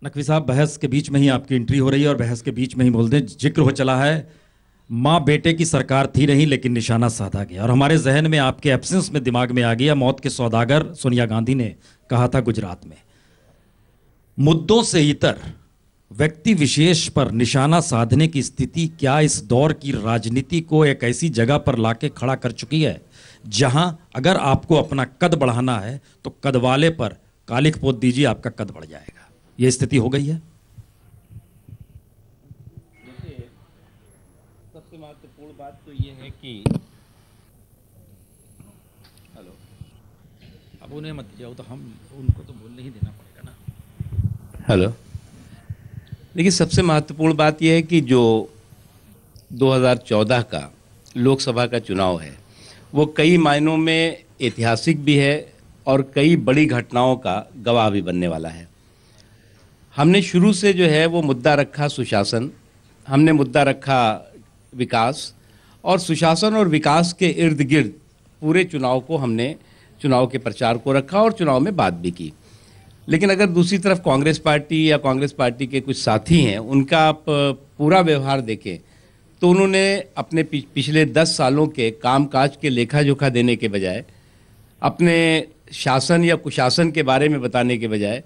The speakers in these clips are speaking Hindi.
नकवी साहब, बहस के बीच में ही आपकी एंट्री हो रही है और बहस के बीच में ही बोल दें, जिक्र हो चला है माँ बेटे की सरकार थी नहीं लेकिन निशाना साधा गया, और हमारे जहन में आपके एब्सेंस में दिमाग में आ गया मौत के सौदागर सोनिया गांधी ने कहा था गुजरात में, मुद्दों से इतर व्यक्ति विशेष पर निशाना साधने की स्थिति क्या इस दौर की राजनीति को एक ऐसी जगह पर लाके खड़ा कर चुकी है जहां अगर आपको अपना कद बढ़ाना है तो कद वाले पर कालिख पोत दीजिए, आपका कद बढ़ जाएगा। यह स्थिति हो गई है। सबसे महत्वपूर्ण बात तो ये है कि हेलो, अब उन्हें मत जाओ तो हम उनको तो बोलने ही देना पड़ेगा ना। हेलो, देखिए सबसे महत्वपूर्ण बात यह है कि जो 2014 का लोकसभा का चुनाव है वो कई मायनों में ऐतिहासिक भी है और कई बड़ी घटनाओं का गवाह भी बनने वाला है। हमने शुरू से जो है वो मुद्दा रखा सुशासन, हमने मुद्दा रखा विकास, और सुशासन और विकास के इर्द गिर्द पूरे चुनाव को हमने चुनाव के प्रचार को रखा और चुनाव में बात भी की। लेकिन अगर दूसरी तरफ कांग्रेस पार्टी या कांग्रेस पार्टी के कुछ साथी हैं, उनका आप पूरा व्यवहार देखें तो उन्होंने अपने पिछले 10 सालों के कामकाज के लेखा जोखा देने के बजाय, अपने शासन या कुशासन के बारे में बताने के बजाय,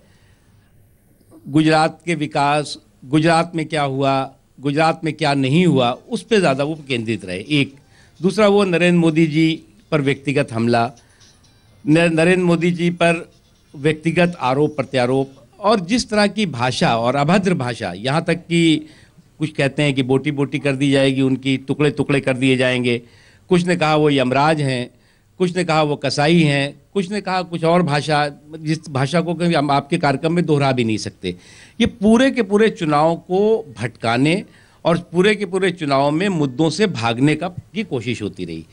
गुजरात के विकास, गुजरात में क्या हुआ, गुजरात में क्या नहीं हुआ, उस पर ज़्यादा वो केंद्रित रहे। एक दूसरा, वो नरेंद्र मोदी जी पर व्यक्तिगत हमला, नरेंद्र मोदी जी पर व्यक्तिगत आरोप प्रत्यारोप, और जिस तरह की भाषा और अभद्र भाषा, यहाँ तक कि कुछ कहते हैं कि बोटी बोटी कर दी जाएगी, उनकी टुकड़े टुकड़े कर दिए जाएंगे। कुछ ने कहा वो यमराज हैं, कुछ ने कहा वो कसाई हैं, कुछ ने कहा कुछ और भाषा, जिस भाषा को कभी हम आपके कार्यक्रम में दोहरा भी नहीं सकते। ये पूरे के पूरे चुनाव को भटकाने और पूरे के पूरे चुनाव में मुद्दों से भागने की कोशिश होती रही।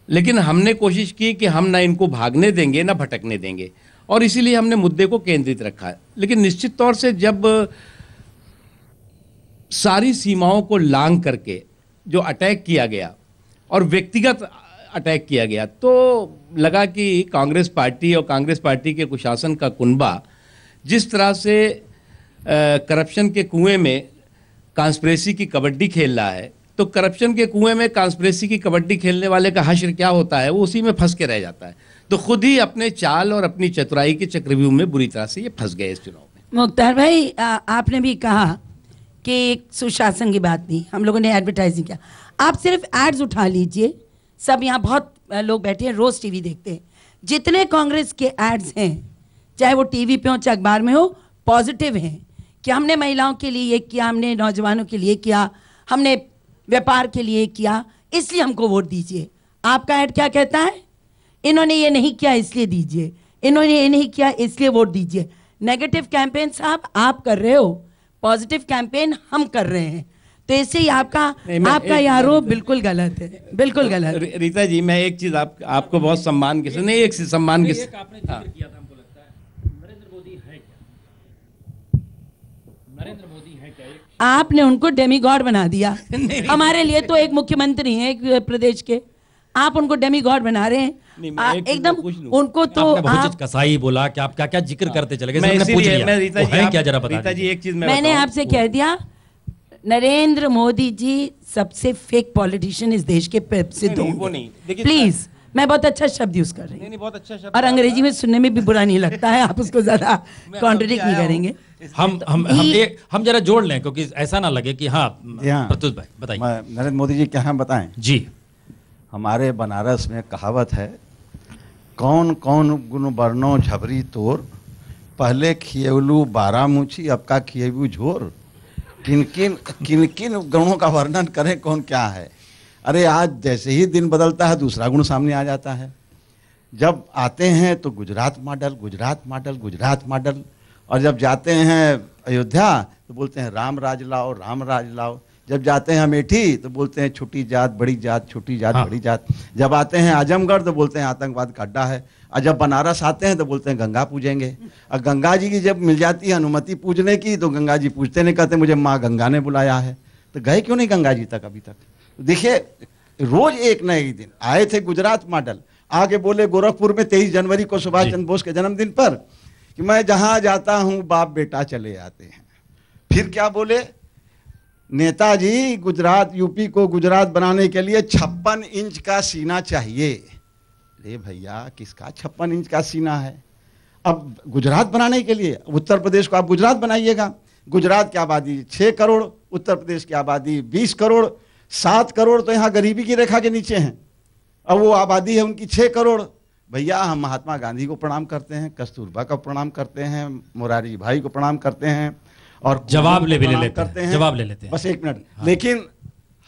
लेकिन हमने कोशिश की कि हम ना इनको भागने देंगे ना भटकने देंगे, और इसीलिए हमने मुद्दे को केंद्रित रखा है। लेकिन निश्चित तौर से जब सारी सीमाओं को लांघ करके जो अटैक किया गया और व्यक्तिगत अटैक किया गया, तो लगा कि कांग्रेस पार्टी और कांग्रेस पार्टी के कुशासन का कुनबा जिस तरह से करप्शन के कुएं में कॉन्स्पिरेसी की कबड्डी खेल रहा है, तो करप्शन के कुएं में कॉन्स्पिरेसी की कबड्डी खेलने वाले का हश्र क्या होता है, वो उसी में फंस के रह जाता है। तो खुद ही अपने चाल और अपनी चतुराई के चक्रव्यूह में बुरी तरह से ये फंस गए इस चुनाव में। मुख्तार भाई, आपने भी कहा कि एक सुशासन की बात नहीं, हम लोगों ने एडवर्टाइजिंग किया। आप सिर्फ एड्स उठा लीजिए, सब यहाँ बहुत लोग बैठे हैं, रोज टीवी देखते हैं, जितने कांग्रेस के एड्स हैं, चाहे वो टीवी पे हो चाहे अखबार में हो, पॉजिटिव हैं कि हमने महिलाओं के लिए ये किया, हमने नौजवानों के लिए किया, हमने व्यापार के लिए किया, इसलिए हमको वोट दीजिए। आपका ऐड क्या कहता है? इन्होंने ये नहीं किया इसलिए दीजिए, इन्होंने ये नहीं किया इसलिए वोट दीजिए। नेगेटिव कैंपेन साहब आप कर रहे हो, पॉजिटिव कैंपेन हम कर रहे हैं, तो इससे ही आपका ये आरोप बिल्कुल गलत है, बिल्कुल गलत। रीता जी, मैं एक चीज आपको बहुत सम्मान के साथ, नहीं एक सम्मान के साथ, आपने जिक्र किया था, हमको लगता है नरेंद्र मोदी है क्या? नरेंद्र मोदी है क्या? आपने उनको डेमीगॉड बना दिया। हमारे लिए तो एक मुख्यमंत्री हैं एक प्रदेश के, आप उनको डेमीगॉड बना रहे हैं एकदम। उनको तो आप कसाई बोला कि आप क्या क्या जिक्र करते चले गए, रीता जी एक चीज मैंने आपसे कह दिया, नरेंद्र मोदी जी सबसे फेक पॉलिटिशियन इस देश के सिद्ध होंगे। प्लीज, मैं बहुत अच्छा शब्द यूज कर रही हूँ, बहुत अच्छा शब्द, और अंग्रेजी में सुनने में भी बुरा नहीं लगता है, आप उसको ज्यादा कॉन्ट्रडिक्ट नहीं करेंगे। हम जरा जोड़ लें, क्योंकि ऐसा ना लगे कि हाँ प्रत्युष भाई बताइए। नरेंद्र मोदी जी क्या हम बताएं जी। हमारे बनारस में कहावत है, कौन कौन गुण बरनो झबरी तोर, पहले खिएलू 12 मूछी अब का खिएबू झोर। किन किन गुणों का वर्णन करें, कौन क्या है। अरे आज जैसे ही दिन बदलता है दूसरा गुण सामने आ जाता है। जब आते हैं तो Gujarat model, Gujarat model, Gujarat model, और जब जाते हैं अयोध्या तो बोलते हैं राम राज लाओ, राम राज लाओ। जब जाते हैं अमेठी तो बोलते हैं छोटी जात बड़ी जात, छोटी जात बड़ी जात। जब आते हैं आजमगढ़ तो बोलते हैं आतंकवाद का अड्डा है, और जब बनारस आते हैं तो बोलते हैं गंगा पूजेंगे। और गंगा जी की जब मिल जाती है अनुमति पूजने की तो गंगा जी पूजते नहीं, कहते मुझे माँ गंगा ने बुलाया है। तो गए क्यों नहीं गंगा जी तक अभी तक? देखिए रोज एक न एक दिन आए थे गुजरात मॉडल, आगे बोले गोरखपुर में 23 जनवरी को सुभाष चंद्र बोस के जन्मदिन पर कि मैं जहां जाता हूं बाप बेटा चले आते हैं। फिर क्या बोले, नेताजी गुजरात यूपी को गुजरात बनाने के लिए 56 इंच का सीना चाहिए। अरे भैया किसका 56 इंच का सीना है? अब गुजरात बनाने के लिए उत्तर प्रदेश को आप गुजरात बनाइएगा। गुजरात की आबादी 6 करोड़, उत्तर प्रदेश की आबादी 20 करोड़, 7 करोड़ तो यहाँ गरीबी की रेखा के नीचे हैं। अब वो आबादी है उनकी 6 करोड़। भैया हम महात्मा गांधी को प्रणाम करते हैं, कस्तूरबा को प्रणाम करते हैं, मोरारजी भाई को प्रणाम करते हैं और जवाब ले प्रणाम लेते करते हैं, हैं। जवाब ले लेते हैं। बस एक मिनट। लेकिन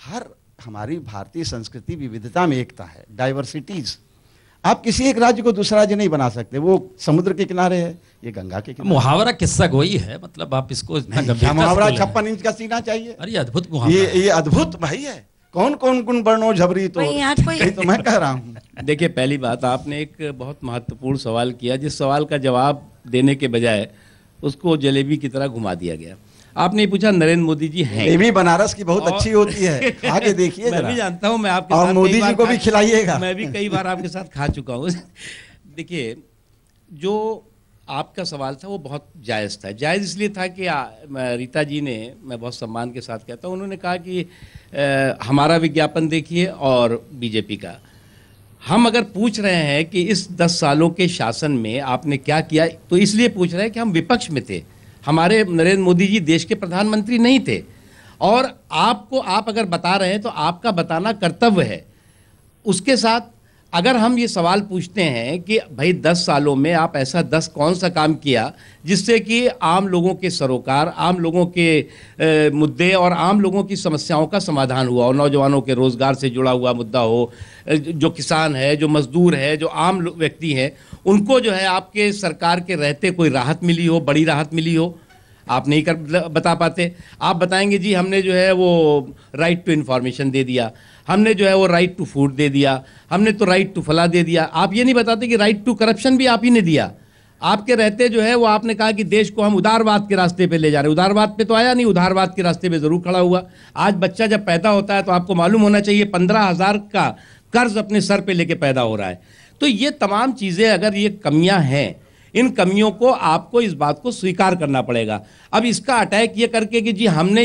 हर हमारी भारतीय संस्कृति विविधता में एकता है, डाइवर्सिटीज। आप किसी एक राज्य को दूसरा राज्य नहीं बना सकते। वो समुद्र के किनारे है, ये गंगा के किनारे। मुहावरा किस्सा गोई है, मतलब आप इसको इतना गंभीरता से मुहावरा बोल रहे हैं। 56 इंच का सीना चाहिए। अरे अद्भुत मुहावरा है। ये अद्भुत भाई है। कौन कौन गुण वर्णो झबरी तो भाई यहाँ कोई- यही तो मैं कह रहा हूँ। देखिए, पहली बात, आपने एक बहुत महत्वपूर्ण सवाल किया, जिस सवाल का जवाब देने के बजाय उसको जलेबी की तरह घुमा दिया गया। आपने पूछा नरेंद्र मोदी जी हैं। ये भी बनारस की बहुत अच्छी होती है, खा के देखिए मैं जरा। भी जानता हूं, मैं आपके और साथ मोदी कई जी बार को भी खा- खिलाइएगा। मैं भी कई बार आपके साथ खा चुका हूं। देखिए, जो आपका सवाल था वो बहुत जायज़ था। जायज़ इसलिए था कि रीता जी ने, मैं बहुत सम्मान के साथ कहता हूँ, उन्होंने कहा कि हमारा विज्ञापन देखिए और बीजेपी का। हम अगर पूछ रहे हैं कि इस 10 सालों के शासन में आपने क्या किया, तो इसलिए पूछ रहे हैं कि हम विपक्ष में थे। हमारे नरेंद्र मोदी जी देश के प्रधानमंत्री नहीं थे। और आपको, आप अगर बता रहे हैं तो आपका बताना कर्तव्य है। उसके साथ अगर हम ये सवाल पूछते हैं कि भाई 10 सालों में आप ऐसा 10 कौन सा काम किया जिससे कि आम लोगों के सरोकार, आम लोगों के मुद्दे और आम लोगों की समस्याओं का समाधान हुआ, और नौजवानों के रोज़गार से जुड़ा हुआ मुद्दा हो, जो किसान है, जो मजदूर है, जो आम व्यक्ति हैं, उनको जो है आपके सरकार के रहते कोई राहत मिली हो, बड़ी राहत मिली हो, आप नहीं कर बता पाते। आप बताएंगे जी हमने जो है वो राइट टू इन्फॉर्मेशन दे दिया, हमने जो है वो राइट टू फूड दे दिया, हमने तो राइट टू फला दे दिया। आप ये नहीं बताते कि राइट टू करप्शन भी आप ही ने दिया। आपके रहते जो है वो आपने कहा कि देश को हम उदारवाद के रास्ते पे ले जा रहे हैं। उदारवाद पे तो आया नहीं, उदारवाद के रास्ते पे ज़रूर खड़ा हुआ। आज बच्चा जब पैदा होता है तो आपको मालूम होना चाहिए 15,000 का कर्ज अपने सर पे लेके पैदा हो रहा है। तो ये तमाम चीज़ें, अगर ये कमियां हैं, इन कमियों को आपको इस बात को स्वीकार करना पड़ेगा। अब इसका अटैक ये करके कि जी हमने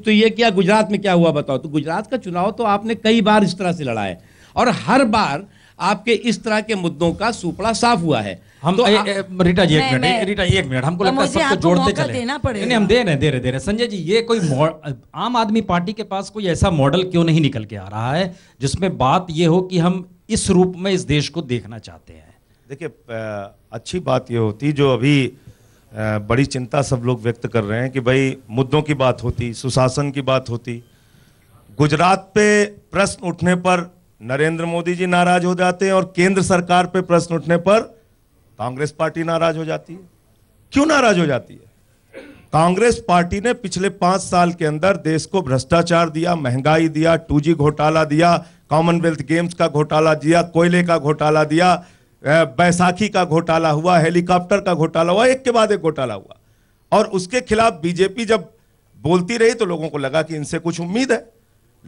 तो ये किया, गुजरात में क्या हुआ बताओ, तो गुजरात का चुनाव तो आपने कई बार इस तरह से लड़ा है और हर बार आपके इस तरह के मुद्दों का सुपड़ा साफ हुआ है। हम तो रीटा जी मैं- एक मिनट, रीटा जी एक मिनट, हमको लगता है मुझे सबको आपको जोड़ते मौका चले। देना पड़ेगा। नहीं, हम दे रहे हैं। संजय जी, ये कोई आम आदमी पार्टी के पास कोई ऐसा मॉडल क्यों नहीं निकल के आ रहा है जिसमें बात ये हो कि हम इस रूप में इस देश को देखना चाहते हैं? देखिए, अच्छी बात ये होती जो अभी बड़ी चिंता सब लोग व्यक्त कर रहे हैं कि भाई मुद्दों की बात होती, सुशासन की बात होती। गुजरात पे प्रश्न उठने पर नरेंद्र मोदी जी नाराज हो जाते हैं और केंद्र सरकार पे प्रश्न उठने पर कांग्रेस पार्टी नाराज हो जाती है। क्यों नाराज हो जाती है? कांग्रेस पार्टी ने पिछले 5 साल के अंदर देश को भ्रष्टाचार दिया, महंगाई दिया, 2G घोटाला दिया, कॉमनवेल्थ गेम्स का घोटाला दिया, कोयले का घोटाला दिया, बैसाखी का घोटाला हुआ, हेलीकॉप्टर का घोटाला हुआ, एक के बाद एक घोटाला हुआ। और उसके खिलाफ बीजेपी जब बोलती रही तो लोगों को लगा कि इनसे कुछ उम्मीद है।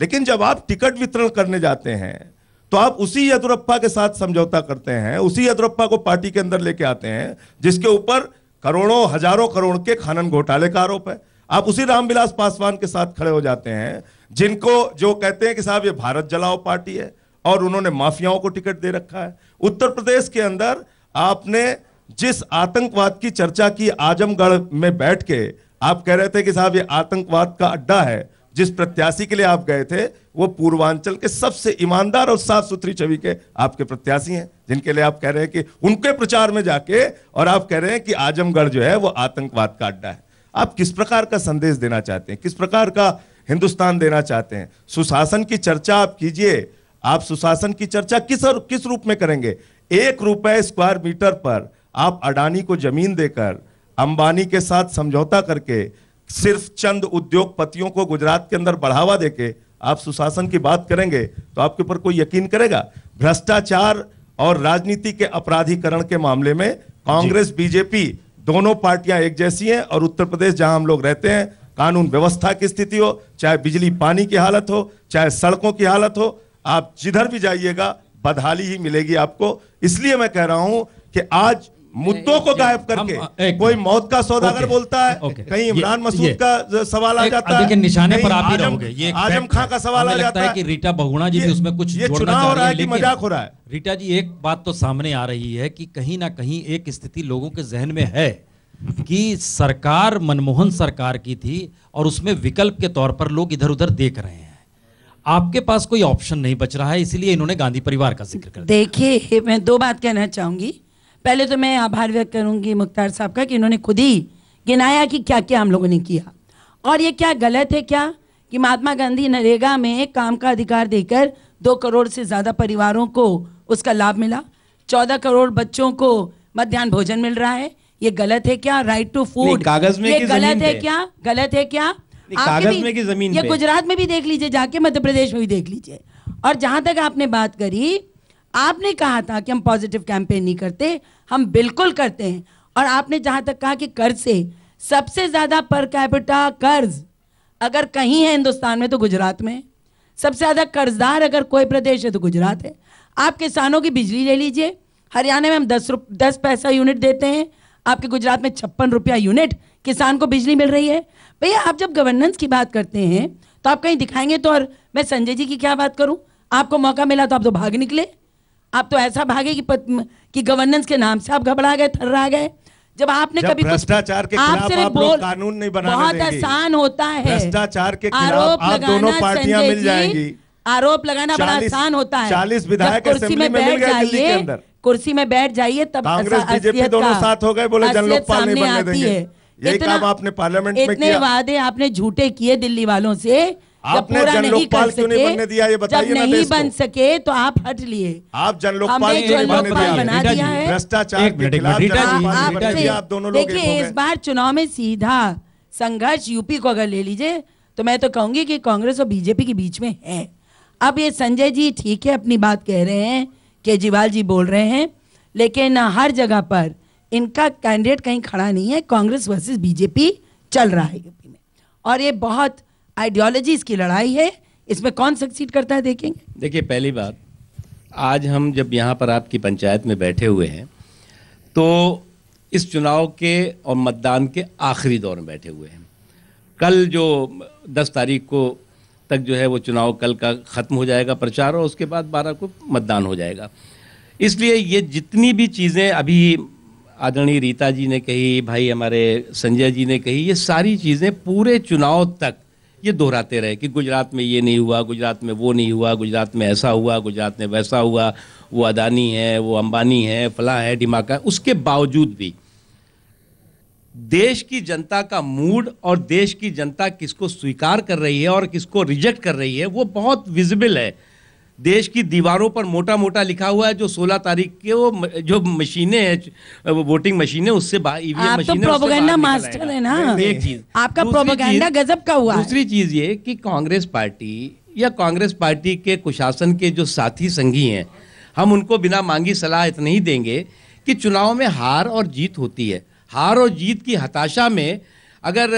लेकिन जब आप टिकट वितरण करने जाते हैं तो आप उसी येदियुरप्पा के साथ समझौता करते हैं, उसी येदियुरप्पा को पार्टी के अंदर लेके आते हैं जिसके ऊपर करोड़ों, हजारों करोड़ के खनन घोटाले का आरोप है। आप उसी रामविलास पासवान के साथ खड़े हो जाते हैं जिनको, जो कहते हैं कि साहब ये भारत जलाओ पार्टी है और उन्होंने माफियाओं को टिकट दे रखा है। उत्तर प्रदेश के अंदर आपने जिस आतंकवाद की चर्चा की, आजमगढ़ में बैठ के आप कह रहे थे कि साहब ये आतंकवाद का अड्डा है। जिस प्रत्याशी के लिए आप गए थे वो पूर्वांचल के सबसे ईमानदार और साफ सुथरी छवि के आपके प्रत्याशी हैं, जिनके लिए आप कह रहे हैं कि उनके प्रचार में जाके और आप कह रहे हैं कि आजमगढ़ जो है वो आतंकवाद का अड्डा है। आप किस प्रकार का संदेश देना चाहते हैं? किस प्रकार का हिंदुस्तान देना चाहते हैं? सुशासन की चर्चा आप कीजिए। आप सुशासन की चर्चा किस रूप में करेंगे? 1 रुपए स्क्वायर मीटर पर आप अडानी को जमीन देकर, अंबानी के साथ समझौता करके, सिर्फ चंद उद्योगपतियों को गुजरात के अंदर बढ़ावा देके आप सुशासन की बात करेंगे तो आपके ऊपर कोई यकीन करेगा? भ्रष्टाचार और राजनीति के अपराधीकरण के मामले में कांग्रेस बीजेपी दोनों पार्टियां एक जैसी हैं। और उत्तर प्रदेश जहां हम लोग रहते हैं, कानून व्यवस्था की स्थिति हो, चाहे बिजली पानी की हालत हो, चाहे सड़कों की हालत हो, आप जिधर भी जाइएगा बदहाली ही मिलेगी आपको। इसलिए मैं कह रहा हूं कि आज मुद्दों को गायब करके कोई मौत का सौदागर बोलता है, कहीं इमरान मसूद का सवाल आ जाता है, लेकिन निशाने पर आप ही रहोगे। ये आजम खां का सवाल आ जाता है कि रीटा बहुगुणा जी भी उसमें कुछ ये जोड़ना चुनाव चाह हो रहा है रही कि मजाक हो रहा है। रीटा जी, एक बात तो सामने आ रही है कि कहीं ना कहीं एक स्थिति लोगों के जहन में है कि सरकार मनमोहन सरकार की थी और उसमें विकल्प के तौर पर लोग इधर उधर देख रहे हैं। आपके पास कोई ऑप्शन नहीं बच रहा है, इसीलिए इन्होंने गांधी परिवार का जिक्र कर दिया। देखिए, मैं दो बात कहना चाहूंगी। पहले तो मैं आभार व्यक्त करूंगी मुख्तार साहब का कि इन्होंने खुद ही गिनाया कि क्या क्या हम लोगों ने किया और ये क्या गलत है क्या कि महात्मा गांधी नरेगा में काम का अधिकार देकर 2 करोड़ से ज्यादा परिवारों को उसका लाभ मिला, 14 करोड़ बच्चों को मध्याह्न भोजन मिल रहा है। ये गलत है क्या? राइट टू फूड कागज में ये की गलत जमीन है पे। क्या? गलत है क्या? कागज में की जमीन ये पे। गुजरात में भी देख लीजिए, जाके मध्य प्रदेश में भी देख लीजिए। और जहां तक आपने बात करी, आपने कहा था कि हम पॉजिटिव कैंपेन नहीं करते, हम बिल्कुल करते हैं। और आपने जहां तक कहा कि कर्ज से सबसे ज्यादा पर कैपिटा कर्ज अगर कहीं है हिंदुस्तान में तो गुजरात में। सबसे ज्यादा कर्जदार अगर कोई प्रदेश है तो गुजरात है। आप किसानों की बिजली ले लीजिए, हरियाणा में हम 10 पैसा यूनिट देते हैं, आपके गुजरात में 56 रुपया यूनिट किसान को बिजली मिल रही है। भैया, आप जब गवर्नेंस की बात करते हैं तो आप कहीं दिखाएंगे तो। और मैं संजय जी की क्या बात करूं, आपको मौका मिला तो आप तो भाग निकले। आप तो ऐसा भागे कि गवर्नेंस के नाम से आप घबरा गए, थर्रा गए। जब आपने कभी भ्रष्टाचार के खिलाफ आप लोग कानून नहीं बनाने बहुत देंगे। आसान होता है भ्रष्टाचार के खिलाफ आप दोनों पार्टियां मिल जाएंगी। आरोप लगाना बड़ा आसान होता है। 40 विधायक कुर्सी असेंबली में में मिल बैठ गए दिल्ली के जाइए, अंदर। कुर्सी में बैठ जाइए, तब कांग्रेस बीजेपी दोनों साथ हो गए, बोले जन लोकपाल नहीं बनने देंगे। यही काम आपने पार्लियामेंट में किया। इतने वादे आपने झूठे किए दिल्ली वालों से, जब आपने पूरा जन नहीं लोकपाल कर क्यों नहीं बनने दिया, ये सके, बताइए जब ना नहीं देश को। बन सके तो आप हट लिए। आप जन लोकपाल हमने क्यों जन नहीं बनने लोकपाल बना दिया? दिया है। भ्रष्टाचार एक के मिनट, खिलाफ रीटा जन जी, लोकपाल रीटा बनने जी, दिया, आप दोनों लोग एक देखिए, हो इस गए। बार चुनाव में सीधा संघर्ष यूपी को अगर ले लीजिए तो मैं तो कहूंगी कि कांग्रेस और बीजेपी के बीच में है। अब ये संजय जी ठीक है अपनी बात कह रहे हैं, केजरीवाल जी बोल रहे हैं, लेकिन हर जगह पर इनका कैंडिडेट कहीं खड़ा नहीं है। कांग्रेस वर्सेस बीजेपी चल रहा है यूपी में और ये बहुत आइडियोलॉजीज की लड़ाई है। इसमें कौन सक्सीड करता है देखेंगे। देखिए, पहली बात, आज हम जब यहाँ पर आपकी पंचायत में बैठे हुए हैं तो इस चुनाव के और मतदान के आखिरी दौर में बैठे हुए हैं। कल जो 10 तारीख को तक जो है वो चुनाव कल का ख़त्म हो जाएगा प्रचार, और उसके बाद 12 को मतदान हो जाएगा। इसलिए ये जितनी भी चीज़ें अभी आदरणीय रीता जी ने कही, भाई हमारे संजय जी ने कही, ये सारी चीज़ें पूरे चुनाव तक ये दोहराते रहे कि गुजरात में ये नहीं हुआ, गुजरात में वो नहीं हुआ, गुजरात में ऐसा हुआ, गुजरात में वैसा हुआ, वो अदानी है, वो अंबानी है, फला है, ढिमाका है। उसके बावजूद भी देश की जनता का मूड और देश की जनता किसको स्वीकार कर रही है और किसको रिजेक्ट कर रही है वो बहुत विजिबल है। देश की दीवारों पर मोटा मोटा लिखा हुआ है जो 16 तारीख के वो जो मशीनें हैं, वोटिंग मशीनें, उससे ईवीएम आप तो प्रोपेगेंडा मास्टर है ना। एक चीज, आपका प्रोपेगेंडा गजब का हुआ है। दूसरी चीज ये कि कांग्रेस पार्टी या कांग्रेस पार्टी के कुशासन के जो साथी संगी हैं, हम उनको बिना मांगी सलाह इतना ही देंगे कि चुनाव में हार और जीत होती है। हार और जीत की हताशा में अगर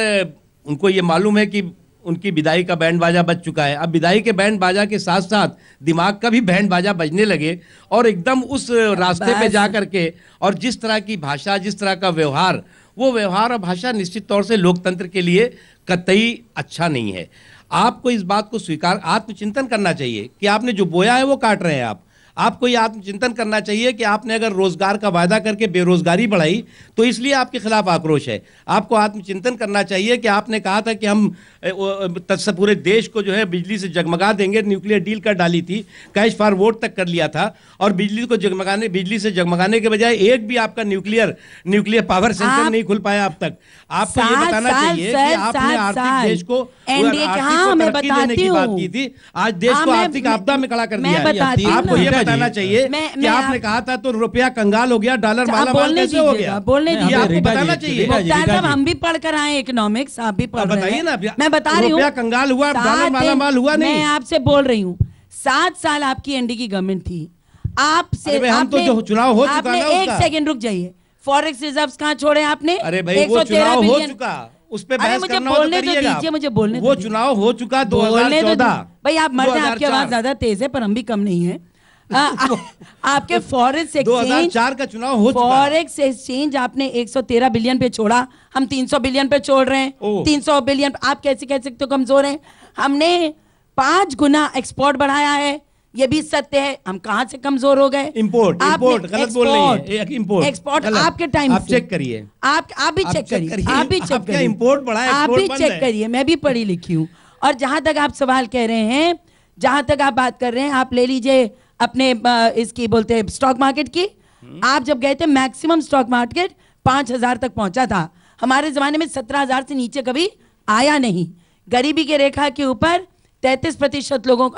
उनको ये मालूम है कि उनकी विदाई का बैंड बाजा बज चुका है, अब विदाई के बैंड बाजा के साथ साथ दिमाग का भी बैंड बाजा बजने लगे और एकदम उस रास्ते पे जा करके, और जिस तरह की भाषा, जिस तरह का व्यवहार, वो व्यवहार और भाषा निश्चित तौर से लोकतंत्र के लिए कतई अच्छा नहीं है। आपको इस बात को स्वीकार, आत्मचिंतन करना चाहिए कि आपने जो बोया है वो काट रहे हैं। आपको ये आत्मचिंतन करना चाहिए कि आपने अगर रोजगार का वायदा करके बेरोजगारी बढ़ाई तो इसलिए आपके खिलाफ आक्रोश है। आपको आत्मचिंतन करना चाहिए कि आपने कहा था कि हम पूरे देश को जो है बिजली से जगमगा देंगे, न्यूक्लियर डील कर डाली थी, कैश फॉर वोट तक कर लिया था, और बिजली से जगमगाने के बजाय एक भी आपका न्यूक्लियर पावर सेंटर नहीं खुल पाया अब तक। आपको ये बताना चाहिए कि आपने आर्थिक देश को देने की बात की थी, आज देश को आर्थिक आपदा में खड़ा कर दिया है। आपको ये बताना चाहिए कि आपने कहा था तो रुपया कंगाल हो गया, डॉलर मालामाल कैसे हो गया, बोलने दीजिए, आपको बताना चाहिए। साहब हम भी पढ़ कर आए इकोनॉमिक्स, आप भी पढ़ रहे हैं, मैं बता रही हूँ। रुपया कंगाल हुआ, डॉलर मालामाल हुआ नहीं। मैं आपसे बोल रही हूँ 7 साल आपकी एनडी की गवर्नमेंट थी, आपसे हम तो जो चुनाव हो चुका ना, एक सेकंड रुक जाइए, फॉरेक्स रिजर्व्स कहाँ छोड़े आपने? अरे भाई वो चुनाव हो चुका, उस पे बहस करना हो तो करिएगा। मुझे बोलने वो चुनाव हो चुका 2014। भाई आप मर्द हैं, आपकी आवाज ज्यादा तेज है पर हम भी कम नहीं है। आपके फॉरेक्स एक्सचेंज 2004 का चुनाव हो चुका है। फॉरेक्स एक्सचेंज आपने 113 बिलियन पे छोड़ा, हम 300 बिलियन पे छोड़ रहे हैं। ओह। 300 बिलियन आप कैसे कह सकते हो कमजोर हैं? हमने 5 गुना एक्सपोर्ट बढ़ाया है, ये भी सत्य है। हम कहां से कमजोर हो गए? इंपोर्ट गलत बोल रही है। इंपोर्ट एक्सपोर्ट आपके टाइम आप चेक करिए, आप भी चेक करिए, आप भी चेक आपका करिए, इंपोर्ट बढ़ा है, आप भी एक्सपोर्ट बंद चेक है। करिए। मैं भी पढ़ी लिखी हूँ। और जहां तक आप सवाल कह रहे हैं, जहां तक आप बात कर रहे हैं, आप ले लीजिए अपने इसकी बोलते हैं स्टॉक मार्केट की। आप जब गए थे मैक्सिमम स्टॉक मार्केट 5,000 तक पहुंचा था। हमारे जमाने में 17,000 से नीचे कभी आया नहीं। गरीबी की रेखा के ऊपर 33% लोगों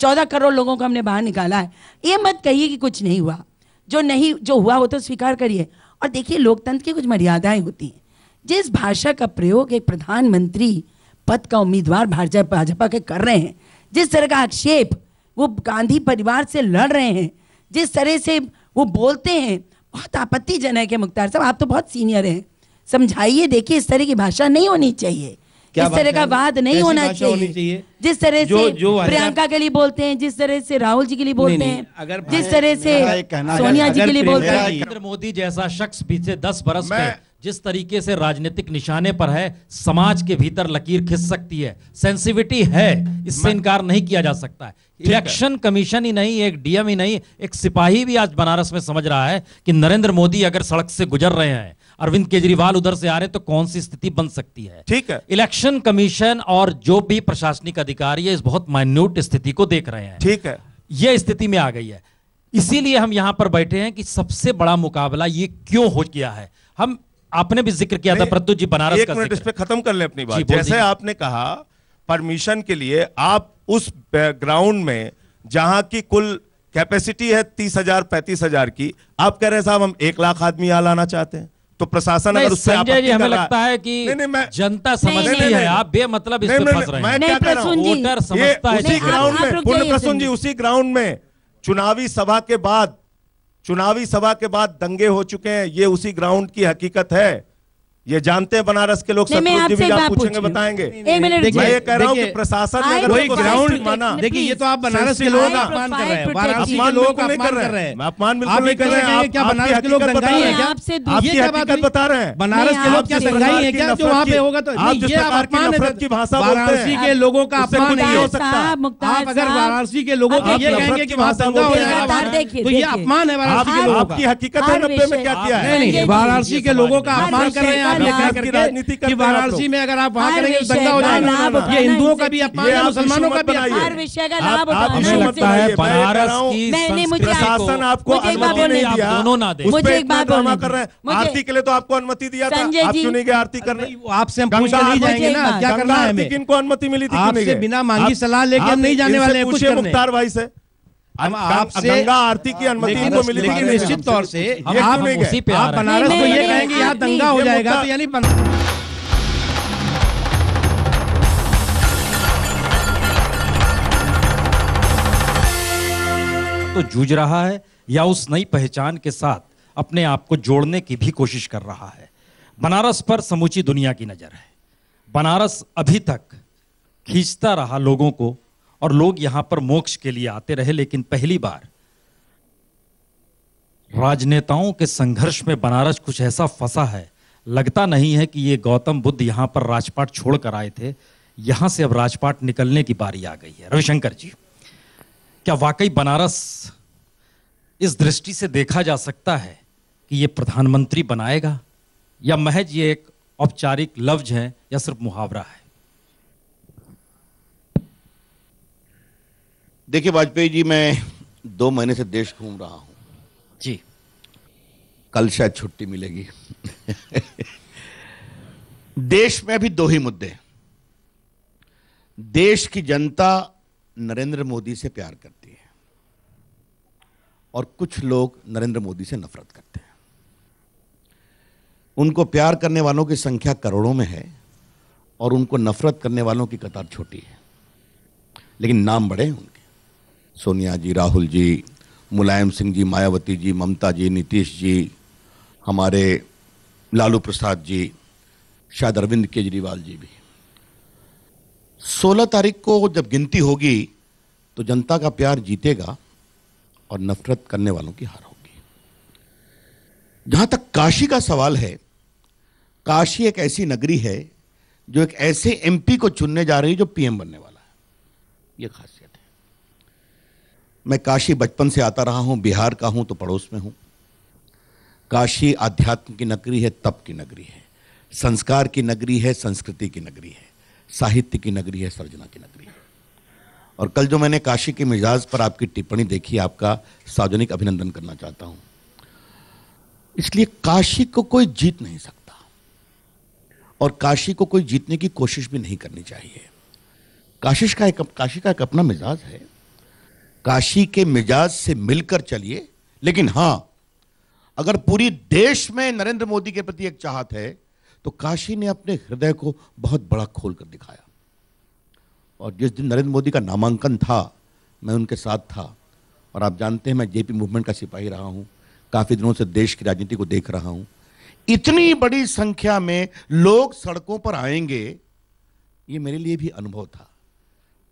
14 करोड़ लोगों को हमने बाहर निकाला है। ये मत कहिए कि कुछ नहीं हुआ। जो हुआ वो तो स्वीकार करिए। और देखिए, लोकतंत्र की कुछ मर्यादाएं होती हैं। जिस भाषा का प्रयोग एक प्रधानमंत्री पद का उम्मीदवार भाजपा के कर रहे हैं, जिस तरह का आक्षेप वो गांधी परिवार से लड़ रहे हैं, जिस तरह से वो बोलते हैं, बहुत आपत्तिजनक है। मुख्तार साहब, आप तो बहुत सीनियर हैं, समझाइए। देखिए, इस तरह की भाषा नहीं होनी चाहिए, इस तरह का वाद नहीं होना चाहिए। जिस तरह से प्रियंका के लिए बोलते हैं, जिस तरह से राहुल जी के लिए बोलते हैं, जिस तरह से सोनिया जी के लिए बोलते हैं। नरेंद्र मोदी जैसा शख्स बीते 10 बरस में जिस तरीके से राजनीतिक निशाने पर है, समाज के भीतर लकीर खिंच सकती है। सेंसिटिविटी है, इससे इनकार नहीं किया जा सकता है। इलेक्शन कमीशन ही नहीं, एक डीएम ही नहीं, एक सिपाही भी आज बनारस में समझ रहा है कि नरेंद्र मोदी अगर सड़क से गुजर रहे हैं, अरविंद केजरीवाल उधर से आ रहे हैं, तो कौन सी स्थिति बन सकती है। ठीक है। इलेक्शन कमीशन और जो भी प्रशासनिक अधिकारी है, इस बहुत माइन्यूट स्थिति को देख रहे हैं। ठीक है, यह स्थिति में आ गई है। इसीलिए हम यहां पर बैठे हैं कि सबसे बड़ा मुकाबला ये क्यों हो गया है। हम आपने भी जिक्र किया था प्रत्युत जी बनारस एक का मिनट इस पे खत्म कर ले अपनी बात। बोल जैसे दीजिए। आपने कहा परमिशन के लिए आप उस ग्राउंड में जहां की कुल कैपेसिटी है 30,000 35,000 की, आप कह रहे हैं साहब हम 1 लाख आदमी यहाँ लाना चाहते हैं, तो प्रशासन अगर उससे संजय जी, आपत्ति हमें कर रहा लगता है कि जनता समझती है, आप बेमतलब इस पे फंस रहे हैं। मैं क्या कह रहा हूं, वोटर समझता है। उसी ग्राउंड में पूर्ण प्रसून जी, उसी ग्राउंड में चुनावी सभा के बाद दंगे हो चुके हैं। ये उसी ग्राउंड की हकीकत है, ये जानते हैं बनारस के लोग। मैं जी भी आप आपसे पूछेंगे बताएंगे। एक मिनट, मैं ये कह रहा हूं कि प्रशासन ने अगर वही उसको ग्राउंड sensitive माना, देखिए, ये तो आप बनारस के लोगों का अपमान कर रहे हैं, वाराणसी के लोगों का अपमान कर रहे हैं। मैं अपमान आप बिल्कुल ये नहीं कर कह रहे हैं। हैं क्या बनारस के लोग दंगाई हैं क्या? आपसे आपकी ये क्या बात हकीकत हुई? बता रहे हैं। बनारस के लोग क्या आपसे दंगाई हैं क्या जो वहां पे होगा? तो आप नहीं, जिस ये प्रकार की अपमान है। नफरत की भाषा बोलते हैं, वाराणसी के लोगों का उससे अपमान कुछ नहीं नहीं हो हो सकता। आप अगर वाराणसी के लोगों को आप ये नफरत कहेंगे की कि वहां भाषा दंगा हो बोलते हैं। जाएगा वहां, देखिए, तो ये देखिए। अपमान है वाराणसी के लोगों आपकी का। हकीकत है, 90 में क्या किया है। नहीं, वाराणसी के लोगों का अपमान कर रहे हैं आप ये कह की राजनीति करके करते कि हैं आप वाराणसी लोग। में अगर आप वहां हर करेंगे तो विषय दंगा हो का जाएगा। लाभ ये उठाना हिंदुओं का इनसे भी अपमान ये है, आप मुसलमानों का भी दुश्मन अपमान है। हर विषय का आप लाभ उठाना मुझे मुझे लगता है मैं बनारस कह रहा हूं, की नहीं, मुझे प्रशासन आपको मुझे एक बात अनुमति बोलने नहीं दीजिए। दिया, दोनों ना दे। उस मुझे पे एक बात इतना ड्रामा बोलने कर रहे हैं। दीजिए। आरती के लिए तो आपको अनुमति दिया था, संजय आप जी। क्यों नहीं गए आरती करने? आपसे हम पूछ के नहीं जाएंगे ना, क्या करना गंगा है आरती हमें? किनको अनुमति मिली थी, क्यों नहीं आपसे गए? बिना मांगी आप- सलाह लेके हम आप नहीं जाने इनसे वाले हैं कुछ पूछिए करने। मुख्तार भाई से। हम आपसे गंगा आरती की अनुमति इनको मिली थी, लेकिन निश्चित तौर से ये आप क्यों नहीं उसी गए? पे आ आप रहे हैं। बनारस को नहीं, ये नहीं, कहेंगे यहाँ नहीं, दंगा हो ये जाएगा, मुद्दा- तो यानी तो जूझ रहा है या उस नई पहचान के साथ अपने आप को जोड़ने की भी कोशिश कर रहा है। बनारस पर समूची दुनिया की नजर है। बनारस अभी तक खींचता रहा लोगों को और लोग यहां पर मोक्ष के लिए आते रहे, लेकिन पहली बार राजनेताओं के संघर्ष में बनारस कुछ ऐसा फंसा है, लगता नहीं है कि ये गौतम बुद्ध यहां पर राजपाट छोड़कर आए थे। यहां से अब राजपाट निकलने की बारी आ गई है। रविशंकर जी, क्या वाकई बनारस इस दृष्टि से देखा जा सकता है कि ये प्रधानमंत्री बनाएगा, या महज ये एक औपचारिक लफ्ज है या सिर्फ मुहावरा है? देखिए वाजपेयी जी, मैं 2 महीने से देश घूम रहा हूं जी। कल शायद छुट्टी मिलेगी। देश में अभी 2 ही मुद्दे। देश की जनता नरेंद्र मोदी से प्यार करती है और कुछ लोग नरेंद्र मोदी से नफरत करते हैं। उनको प्यार करने वालों की संख्या करोड़ों में है और उनको नफरत करने वालों की कतार छोटी है, लेकिन नाम बड़े हैं उनके। सोनिया जी, राहुल जी, मुलायम सिंह जी, मायावती जी, ममता जी, नीतीश जी, हमारे लालू प्रसाद जी, शायद अरविंद केजरीवाल जी भी। 16 तारीख को जब गिनती होगी तो जनता का प्यार जीतेगा और नफरत करने वालों की हार होगी। जहां तक काशी का सवाल है, काशी एक ऐसी नगरी है जो एक ऐसे एमपी को चुनने जा रही है जो पीएम बनने वाला है। यह खासियत है। मैं काशी बचपन से आता रहा हूं, बिहार का हूं तो पड़ोस में हूं। काशी आध्यात्म की नगरी है, तप की नगरी है, संस्कार की नगरी है, संस्कृति की नगरी है, साहित्य की नगरी है, सर्जना की नगरी है। और कल जो मैंने काशी के मिजाज पर आपकी टिप्पणी देखी, आपका सार्वजनिक अभिनंदन करना चाहता हूं। इसलिए काशी को कोई जीत नहीं सकता और काशी को कोई जीतने की कोशिश भी नहीं करनी चाहिए। काशी का एक अपना मिजाज है। काशी के मिजाज से मिलकर चलिए। लेकिन हां, अगर पूरी देश में नरेंद्र मोदी के प्रति एक चाहत है तो काशी ने अपने हृदय को बहुत बड़ा खोलकर दिखाया। और जिस दिन नरेंद्र मोदी का नामांकन था, मैं उनके साथ था। और आप जानते हैं, मैं जेपी मूवमेंट का सिपाही रहा हूं, काफी दिनों से देश की राजनीति को देख रहा हूं। इतनी बड़ी संख्या में लोग सड़कों पर आएंगे, ये मेरे लिए भी अनुभव था।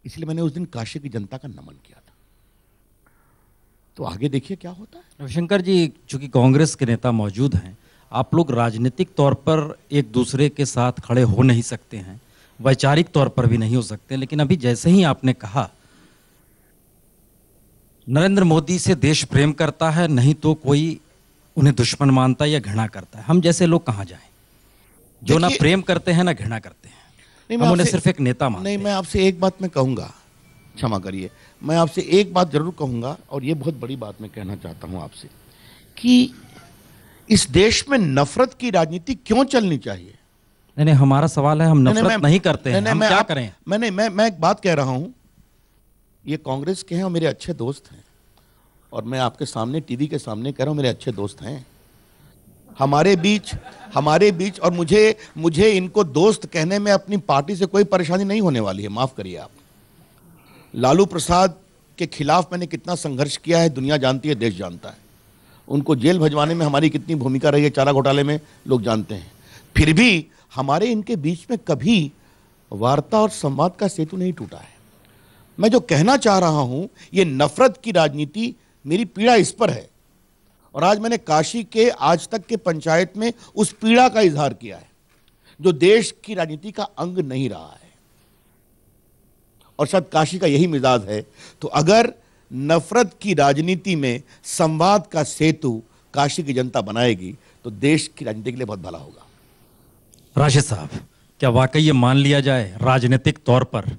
इसलिए मैंने उस दिन काशी की जनता का नमन किया था। तो आगे देखिए क्या होता है। रविशंकर जी, चूंकि कांग्रेस के नेता मौजूद हैं, आप लोग राजनीतिक तौर पर एक दूसरे के साथ खड़े हो नहीं सकते हैं, वैचारिक तौर पर भी नहीं हो सकते। लेकिन अभी जैसे ही आपने कहा नरेंद्र मोदी से देश प्रेम करता है, नहीं तो कोई उन्हें दुश्मन मानता है या घृणा करता है। हम जैसे लोग कहां जाएं, जो ना प्रेम करते हैं ना घृणा करते हैं। हम उन्हें सिर्फ एक नेता मानते हैं। नहीं, मैं आपसे एक बात मैं कहूंगा, क्षमा करिए, मैं आपसे एक बात जरूर कहूंगा, और ये बहुत बड़ी बात मैं कहना चाहता हूं आपसे, कि इस देश में नफरत की राजनीति क्यों चलनी चाहिए? नहीं, हमारा सवाल है, हम नफरत नहीं करते हैं, हम क्या करें? मैं एक बात कह रहा हूं, ये कांग्रेस के हैं और मेरे अच्छे दोस्त हैं, और मैं आपके सामने टीवी के सामने कह रहा हूं, मेरे अच्छे दोस्त हैं। हमारे बीच और मुझे इनको दोस्त कहने में अपनी पार्टी से कोई परेशानी नहीं होने वाली है, माफ करिए आप। लालू प्रसाद के खिलाफ मैंने कितना संघर्ष किया है, दुनिया जानती है, देश जानता है। उनको जेल भिजवाने में हमारी कितनी भूमिका रही है, चारा घोटाले में, लोग जानते हैं। फिर भी हमारे इनके बीच में कभी वार्ता और संवाद का सेतु नहीं टूटा है। मैं जो कहना चाह रहा हूं, ये नफरत की राजनीति, मेरी पीड़ा इस पर है। और आज मैंने काशी के आज तक के पंचायत में उस पीड़ा का इजहार किया है, जो देश की राजनीति का अंग नहीं रहा है। और शायद काशी का यही मिजाज है। तो अगर नफरत की राजनीति में संवाद का सेतु काशी की जनता बनाएगी तो देश की राजनीति के लिए बहुत भला होगा। राशिद साहब, क्या वाकई ये मान लिया जाए राजनीतिक तौर पर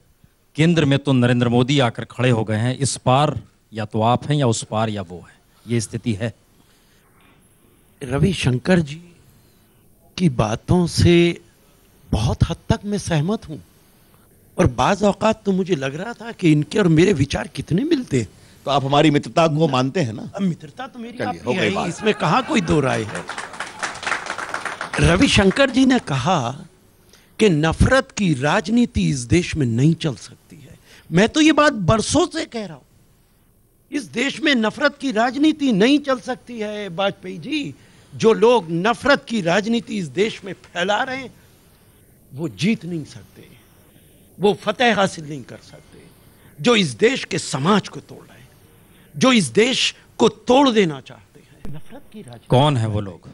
केंद्र में तो नरेंद्र मोदी आकर खड़े हो गए हैं, इस पार या तो आप हैं या उस पार या वो है, ये स्थिति है? रविशंकर जी की बातों से बहुत हद तक मैं सहमत हूं, और बाज़ औकात तो मुझे लग रहा था कि इनके और मेरे विचार कितने मिलते हैं। तो आप हमारी मित्रता को मानते हैं ना? अब मित्रता तो मेरी चलिए, आपकी है, इसमें कहाँ कोई दो राय है। रविशंकर जी ने कहा कि नफरत की राजनीति इस देश में नहीं चल सकती है। मैं तो ये बात बरसों से कह रहा हूं, इस देश में नफरत की राजनीति नहीं चल सकती है। वाजपेयी जी, जो लोग नफरत की राजनीति इस देश में फैला रहे हैं, वो जीत नहीं सकते, वो फतेह हासिल नहीं कर सकते। जो इस देश के समाज को तोड़ रहे हैं, जो इस देश को तोड़ देना चाहते हैं, नफरत की राजनीति। कौन है वो लोग?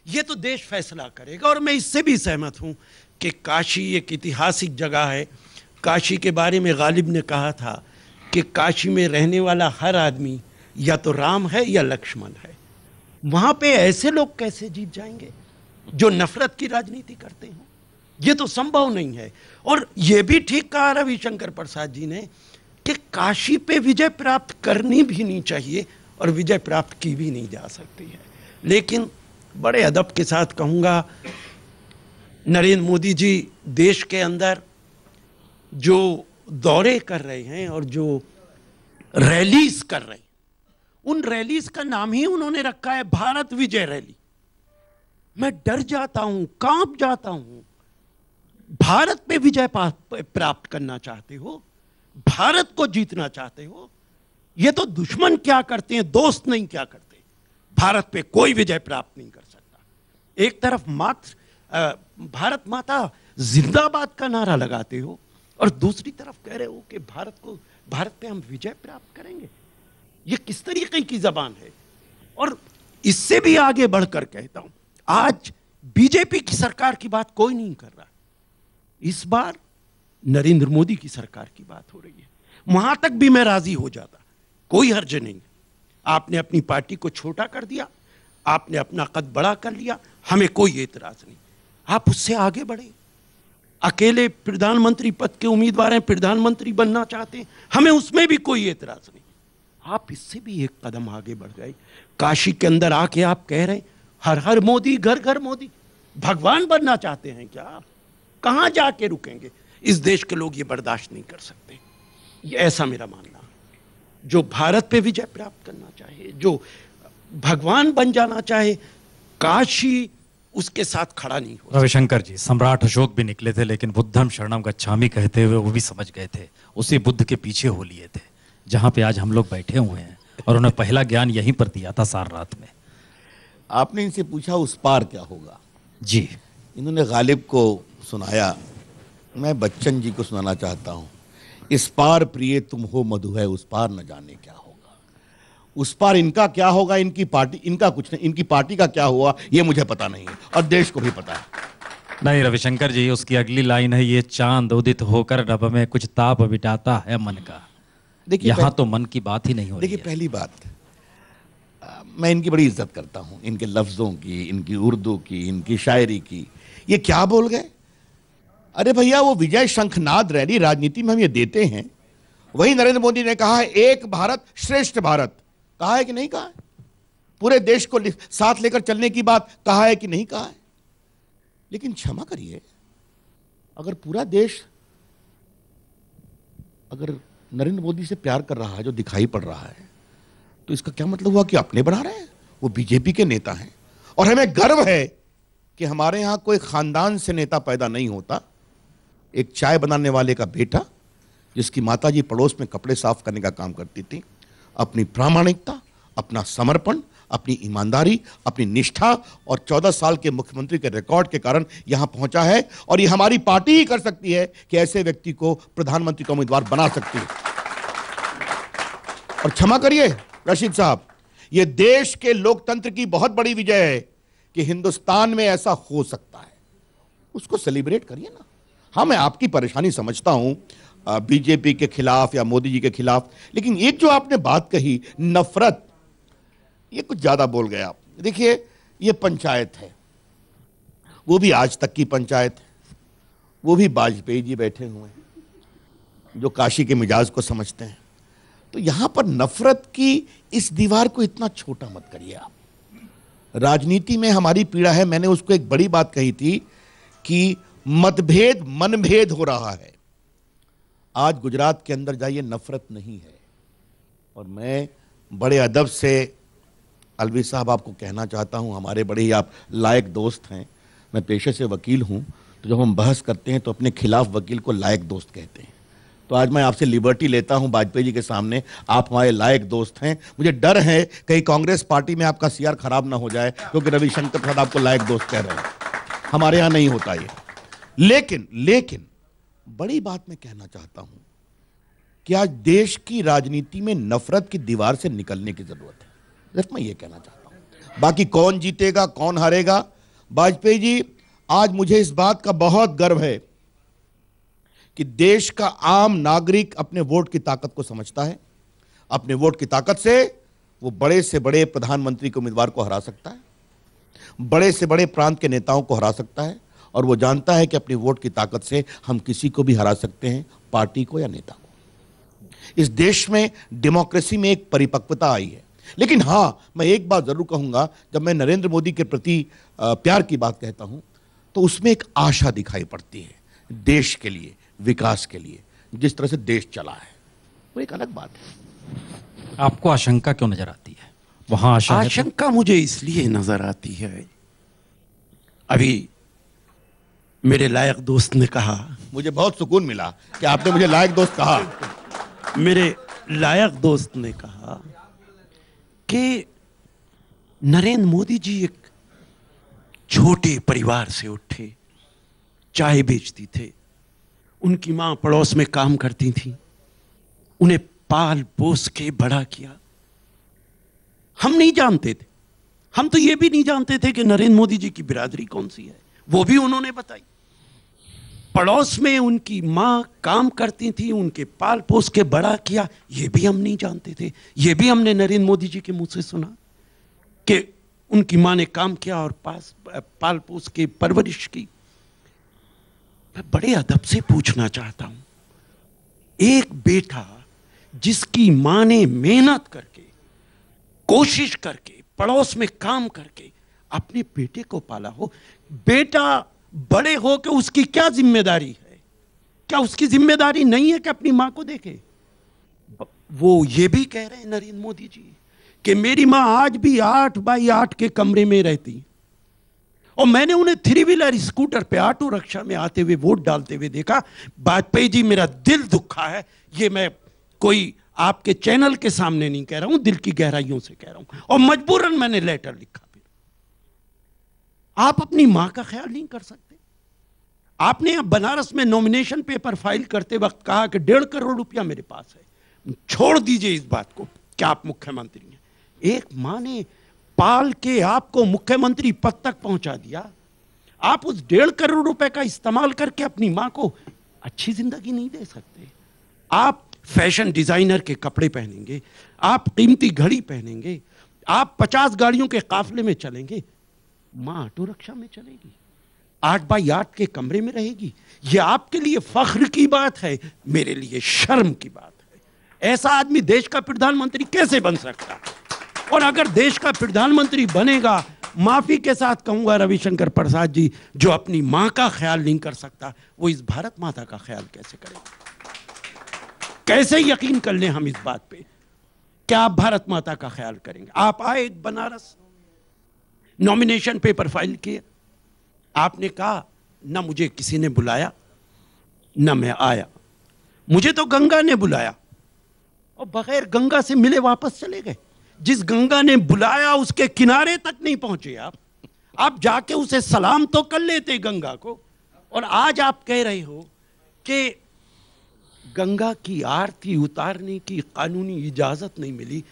ये तो देश फैसला करेगा। और मैं इससे भी सहमत हूं कि काशी एक ऐतिहासिक जगह है। काशी के बारे में गालिब ने कहा था कि काशी में रहने वाला हर आदमी या तो राम है या लक्ष्मण है। वहां पे ऐसे लोग कैसे जीत जाएंगे जो नफरत की राजनीति करते हो? ये तो संभव नहीं है। और ये भी ठीक कहा रविशंकर प्रसाद जी ने कि काशी पे विजय प्राप्त करनी भी नहीं चाहिए और विजय प्राप्त की भी नहीं जा सकती है। लेकिन बड़े अदब के साथ कहूँगा, नरेंद्र मोदी जी देश के अंदर जो दौरे कर रहे हैं और जो रैलीज कर रहे हैं, उन रैलीज का नाम ही उन्होंने रखा है भारत विजय रैली। मैं डर जाता हूं, कांप जाता हूं। भारत पे विजय प्राप्त करना चाहते हो, भारत को जीतना चाहते हो, ये तो दुश्मन क्या करते हैं, दोस्त नहीं क्या करते। भारत पे कोई विजय प्राप्त नहीं कर सकता। एक तरफ भारत माता जिंदाबाद का नारा लगाते हो और दूसरी तरफ कह रहे हो कि भारत पे हम विजय प्राप्त करेंगे। ये किस तरीके की जबान है? और इससे भी आगे बढ़कर कहता हूं, आज बीजेपी की सरकार की बात कोई नहीं कर रहा, इस बार नरेंद्र मोदी की सरकार की बात हो रही है। वहां तक भी मैं राजी हो जाता, कोई हर्ज नहीं। आपने अपनी पार्टी को छोटा कर दिया, आपने अपना कद बड़ा कर लिया, हमें कोई एतराज नहीं। आप उससे आगे बढ़े। अकेले प्रधानमंत्री पद के उम्मीदवार हैं, प्रधानमंत्री बनना चाहते हैं, हमें उसमें भी कोई एतराज नहीं। आप इससे भी एक कदम आगे बढ़ गए। काशी के अंदर आके आप कह रहे हैं हर हर मोदी, घर घर मोदी। भगवान बनना चाहते हैं क्या आप? कहां जाके रुकेंगे? इस देश के लोग ये बर्दाश्त नहीं कर सकते। ये ऐसा मेरा मानना है। जो भारत पे विजय प्राप्त करना चाहे, जो भगवान बन जाना चाहे, काशी उसके साथ खड़ा नहीं हो। रविशंकर जी, सम्राट अशोक भी निकले थे, लेकिन बुद्धम शरणम गच्छामि कहते हुए वो भी समझ गए थे, उसी बुद्ध के पीछे हो लिए थे जहां पे आज हम लोग बैठे हुए हैं, और उन्हें पहला ज्ञान यहीं पर दिया था सारनाथ में। आपने इनसे पूछा उस पार क्या होगा जी, इन्होंने गालिब को सुनाया, मैं बच्चन जी को सुनाना चाहता हूं। इस पार प्रिय तुम हो मधु है, उस पार न जाने क्या होगा। उस पार इनका क्या होगा, इनकी पार्टी, इनका कुछ नहीं, इनकी पार्टी का क्या हुआ ये मुझे पता नहीं है, और देश को भी पता है नहीं। रविशंकर जी, उसकी अगली लाइन है, ये चांद उदित होकर नभ में कुछ ताप बिटाता है मन का। देखिए यहाँ तो मन की बात ही नहीं हो रही देखिए है। पहली बात, मैं इनकी बड़ी इज्जत करता हूं, इनके लफ्जों की, इनकी उर्दू की, इनकी शायरी की। ये क्या बोल गए? अरे भैया, वो विजय शंखनाद रैली राजनीति में हम ये देते हैं, वही नरेंद्र मोदी ने कहा है एक भारत श्रेष्ठ भारत, कहा है कि नहीं कहा है? पूरे देश को साथ लेकर चलने की बात कहा है कि नहीं कहा है? लेकिन क्षमा करिए, अगर पूरा देश अगर नरेंद्र मोदी से प्यार कर रहा है, जो दिखाई पड़ रहा है, तो इसका क्या मतलब हुआ कि अपने बना रहे हैं? वो बीजेपी के नेता हैं, और हमें गर्व है कि हमारे यहां कोई खानदान से नेता पैदा नहीं होता। एक चाय बनाने वाले का बेटा, जिसकी माताजी पड़ोस में कपड़े साफ करने का काम करती थी, अपनी प्रामाणिकता, अपना समर्पण, अपनी ईमानदारी, अपनी निष्ठा और 14 साल के मुख्यमंत्री के रिकॉर्ड के कारण यहां पहुंचा है। और ये हमारी पार्टी ही कर सकती है कि ऐसे व्यक्ति को प्रधानमंत्री का उम्मीदवार बना सकती है। और क्षमा करिए रशीद साहब, ये देश के लोकतंत्र की बहुत बड़ी विजय है कि हिंदुस्तान में ऐसा हो सकता है। उसको सेलिब्रेट करिए ना। हाँ, मैं आपकी परेशानी समझता हूं बीजेपी के खिलाफ या मोदी जी के खिलाफ, लेकिन एक जो आपने बात कही नफरत, ये कुछ ज्यादा बोल गए आप। देखिए, ये पंचायत है, वो भी आज तक की पंचायत है, वो भी वाजपेयी जी बैठे हुए हैं जो काशी के मिजाज को समझते हैं। तो यहां पर नफरत की इस दीवार को इतना छोटा मत करिए आप। राजनीति में हमारी पीड़ा है, मैंने उसको एक बड़ी बात कही थी कि मतभेद मनभेद हो रहा है। आज गुजरात के अंदर जाइए, नफरत नहीं है। और मैं बड़े अदब से अलवी साहब आपको कहना चाहता हूं, हमारे बड़े ही आप लायक दोस्त हैं, मैं पेशे से वकील हूं, तो जब हम बहस करते हैं तो अपने खिलाफ वकील को लायक दोस्त कहते हैं। तो आज मैं आपसे लिबर्टी लेता हूं वाजपेयी जी के सामने, आप हमारे लायक दोस्त हैं। मुझे डर है कहीं कांग्रेस पार्टी में आपका सीआर खराब ना हो जाए, क्योंकि रविशंकर प्रसाद आपको लायक दोस्त कह रहे हैं। हमारे यहां नहीं होता ये। लेकिन बड़ी बात मैं कहना चाहता हूं कि आज देश की राजनीति में नफरत की दीवार से निकलने की जरूरत है, सिर्फ मैं ये कहना चाहता हूं। बाकी कौन जीतेगा कौन हारेगा, वाजपेयी जी, आज मुझे इस बात का बहुत गर्व है कि देश का आम नागरिक अपने वोट की ताकत को समझता है। अपने वोट की ताकत से वो बड़े से बड़े प्रधानमंत्री के उम्मीदवार को हरा सकता है, बड़े से बड़े प्रांत के नेताओं को हरा सकता है, और वो जानता है कि अपनी वोट की ताकत से हम किसी को भी हरा सकते हैं, पार्टी को या नेता को। इस देश में डेमोक्रेसी में एक परिपक्वता आई है। लेकिन हां, मैं एक बात जरूर कहूंगा, जब मैं नरेंद्र मोदी के प्रति प्यार की बात कहता हूं तो उसमें एक आशा दिखाई पड़ती है देश के लिए, विकास के लिए। जिस तरह से देश चला है वो एक अलग बात है। आपको आशंका क्यों नजर आती है? वहां आशा है तो? आशंका मुझे इसलिए नजर आती है, अभी मेरे लायक दोस्त ने कहा, मुझे बहुत सुकून मिला कि आपने मुझे लायक दोस्त कहा। मेरे लायक दोस्त ने कहा कि नरेंद्र मोदी जी एक छोटे परिवार से उठे, चाय बेचती थे, उनकी मां पड़ोस में काम करती थी, उन्हें पाल पोस के बड़ा किया, हम नहीं जानते थे। हम तो ये भी नहीं जानते थे कि नरेंद्र मोदी जी की बिरादरी कौन सी है, वो भी उन्होंने बताई। पड़ोस में उनकी माँ काम करती थी, उनके पाल पोस के बड़ा किया, ये भी हम नहीं जानते थे। ये भी हमने नरेंद्र मोदी जी के मुंह से सुना कि उनकी माँ ने काम किया और पाल पोस के परवरिश की। मैं बड़े अदब से पूछना चाहता हूं, एक बेटा जिसकी माँ ने मेहनत करके, कोशिश करके, पड़ोस में काम करके अपने बेटे को पाला हो, बेटा बड़े हो के उसकी क्या जिम्मेदारी है? क्या उसकी जिम्मेदारी नहीं है कि अपनी मां को देखे? वो ये भी कह रहे हैं नरेंद्र मोदी जी कि मेरी मां आज भी 8x8 के कमरे में रहती, और मैंने उन्हें 3 व्हीलर स्कूटर पे ऑटो रिक्शा में आते हुए वोट डालते हुए देखा। वाजपेयी जी, मेरा दिल दुखा है, ये मैं कोई आपके चैनल के सामने नहीं कह रहा हूं, दिल की गहराइयों से कह रहा हूं, और मजबूरन मैंने लेटर लिखा। फिर आप अपनी मां का ख्याल नहीं कर सकते? आपने बनारस में नॉमिनेशन पेपर फाइल करते वक्त कहा कि 1.5 करोड़ रुपया मेरे पास है। छोड़ दीजिए इस बात को कि आप मुख्यमंत्री हैं। एक मां ने पाल के आपको मुख्यमंत्री पद तक पहुंचा दिया। आप उस 1.5 करोड़ रुपए का इस्तेमाल करके अपनी मां को अच्छी जिंदगी नहीं दे सकते। आप फैशन डिजाइनर के कपड़े पहनेंगे, आप कीमती घड़ी पहनेंगे, आप 50 गाड़ियों के काफले में चलेंगे, मां ऑटो रिक्शा में चलेगी, 8x8 के कमरे में रहेगी। यह आपके लिए फख्र की बात है, मेरे लिए शर्म की बात है। ऐसा आदमी देश का प्रधानमंत्री कैसे बन सकता है? और अगर देश का प्रधानमंत्री बनेगा, माफी के साथ कहूंगा रविशंकर प्रसाद जी, जो अपनी मां का ख्याल नहीं कर सकता, वो इस भारत माता का ख्याल कैसे करेगा? कैसे यकीन कर लें हम इस बात पे क्या आप भारत माता का ख्याल करेंगे? आप आए बनारस, नॉमिनेशन पेपर फाइल किए, आपने कहा ना मुझे किसी ने बुलाया ना मैं आया, मुझे तो गंगा ने बुलाया, और बगैर गंगा से मिले वापस चले गए। जिस गंगा ने बुलाया उसके किनारे तक नहीं पहुंचे आप जाके उसे सलाम तो कर लेते गंगा को। और आज आप कह रहे हो कि गंगा की आरती उतारने की कानूनी इजाजत नहीं मिली।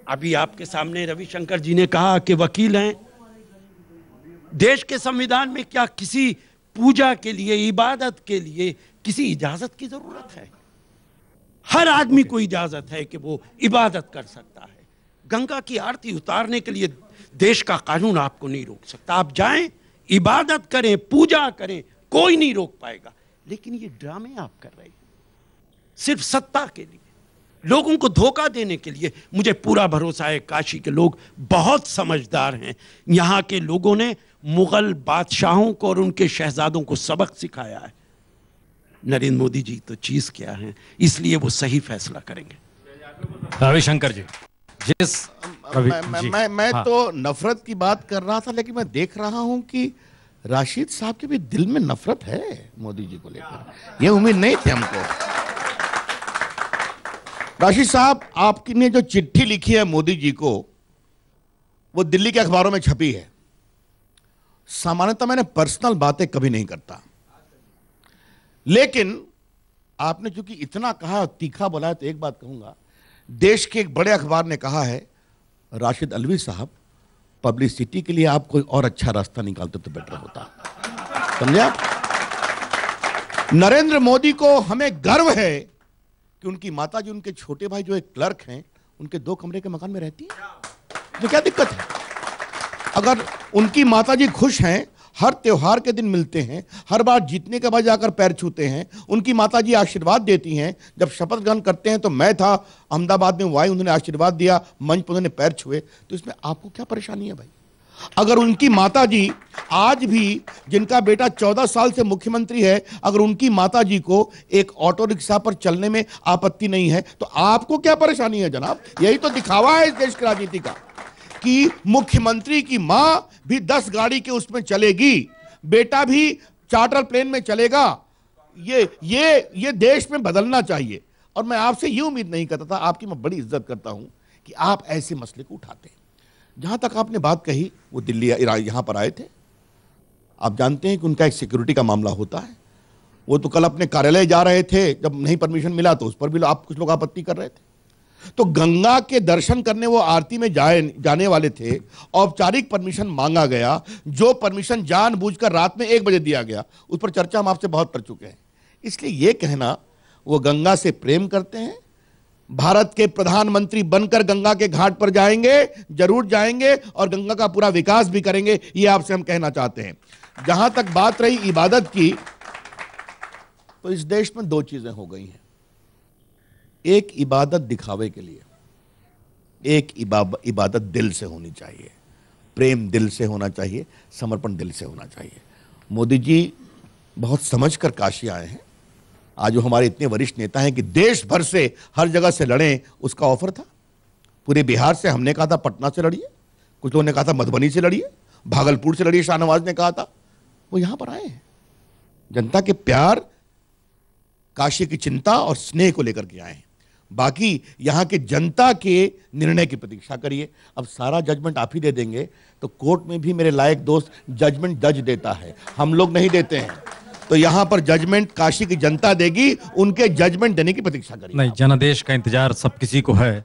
अभी आपके सामने रविशंकर जी ने कहा कि वकील हैं। देश के संविधान में क्या किसी पूजा के लिए, इबादत के लिए किसी इजाजत की जरूरत है? हर आदमी को इजाजत है कि वो इबादत कर सकता है। गंगा की आरती उतारने के लिए देश का कानून आपको नहीं रोक सकता। आप जाएं, इबादत करें, पूजा करें, कोई नहीं रोक पाएगा। लेकिन ये ड्रामे आप कर रहे हैं सिर्फ सत्ता के लिए, लोगों को धोखा देने के लिए। मुझे पूरा भरोसा है काशी के लोग बहुत समझदार हैं। यहां के लोगों ने मुगल बादशाहों को और उनके शहजादों को सबक सिखाया है। नरेंद्र मोदी जी तो चीज क्या है, इसलिए वो सही फैसला करेंगे। रविशंकर जी, जिस मैं हाँ। तो नफरत की बात कर रहा था, लेकिन मैं देख रहा हूं कि राशिद साहब के भी दिल में नफरत है मोदी जी को लेकर। ये उम्मीद नहीं थी हमको। राशिद साहब, आपकी ने जो चिट्ठी लिखी है मोदी जी को, वो दिल्ली के अखबारों में छपी है। सामान्यतः मैंने पर्सनल बातें कभी नहीं करता, लेकिन आपने चूंकि इतना कहा, तीखा बोला है, तो एक बात कहूंगा। देश के एक बड़े अखबार ने कहा है, राशिद अल्वी साहब, पब्लिसिटी के लिए आप कोई और अच्छा रास्ता निकालते तो बेटर होता। समझे आप? नरेंद्र मोदी को हमें गर्व है कि उनकी माताजी, उनके छोटे भाई जो एक क्लर्क हैं, उनके 2 कमरे के मकान में रहती है। तो क्या दिक्कत है? अगर उनकी माताजी खुश हैं, हर त्योहार के दिन मिलते हैं, हर बार जीतने के बाद जाकर पैर छूते हैं, उनकी माताजी आशीर्वाद देती हैं। जब शपथ ग्रहण करते हैं तो मैं था अहमदाबाद में, वो आई, उन्होंने आशीर्वाद दिया, मंच पर उन्होंने पैर छुए, तो इसमें आपको क्या परेशानी है भाई? अगर उनकी माताजी आज भी, जिनका बेटा 14 साल से मुख्यमंत्री है, अगर उनकी माताजी को एक ऑटो रिक्शा पर चलने में आपत्ति नहीं है, तो आपको क्या परेशानी है जनाब? यही तो दिखावा है इस देश की राजनीति का कि मुख्यमंत्री की मां भी 10 गाड़ी के उसमें चलेगी, बेटा भी चार्टर प्लेन में चलेगा। ये देश में बदलना चाहिए। और मैं आपसे ये उम्मीद नहीं करता था, आपकी मैं बड़ी इज्जत करता हूं कि आप ऐसे मसले को उठाते हैं। जहां तक आपने बात कही, वो दिल्ली यहां पर आए थे, आप जानते हैं कि उनका एक सिक्योरिटी का मामला होता है। वो तो कल अपने कार्यालय जा रहे थे, जब नहीं परमिशन मिला तो उस पर भी आप कुछ लोग आपत्ति कर रहे थे। तो गंगा के दर्शन करने वो आरती में जाने वाले थे, औपचारिक परमिशन मांगा गया, जो परमिशन जानबूझकर रात में 1 बजे दिया गया, उस पर चर्चा हम आपसे बहुत कर चुके हैं। इसलिए ये कहना वो गंगा से प्रेम करते हैं, भारत के प्रधानमंत्री बनकर गंगा के घाट पर जाएंगे, जरूर जाएंगे और गंगा का पूरा विकास भी करेंगे, ये आपसे हम कहना चाहते हैं। जहां तक बात रही इबादत की, तो इस देश में 2 चीजें हो गई हैं। एक इबादत दिखावे के लिए, एक इबादत दिल से होनी चाहिए, प्रेम दिल से होना चाहिए, समर्पण दिल से होना चाहिए। मोदी जी बहुत समझकर काशी आए हैं। आज जो हमारे इतने वरिष्ठ नेता हैं कि देश भर से हर जगह से लड़ें, उसका ऑफर था। पूरे बिहार से हमने कहा था पटना से लड़िए, कुछ लोगों ने कहा था मधुबनी से लड़िए, भागलपुर से लड़िए, शाहनवाज ने कहा था। वो यहां पर आए हैं, जनता के प्यार, काशी की चिंता और स्नेह को लेकर के आए हैं। बाकी यहां के जनता के निर्णय की प्रतीक्षा करिए। अब सारा जजमेंट आप ही दे देंगे तो कोर्ट में भी मेरे लायक दोस्त जजमेंट जज देता है, हम लोग नहीं देते हैं। तो यहां पर जजमेंट काशी की जनता देगी, उनके जजमेंट देने की प्रतीक्षा करिए। नहीं, जनादेश का इंतजार सब किसी को है।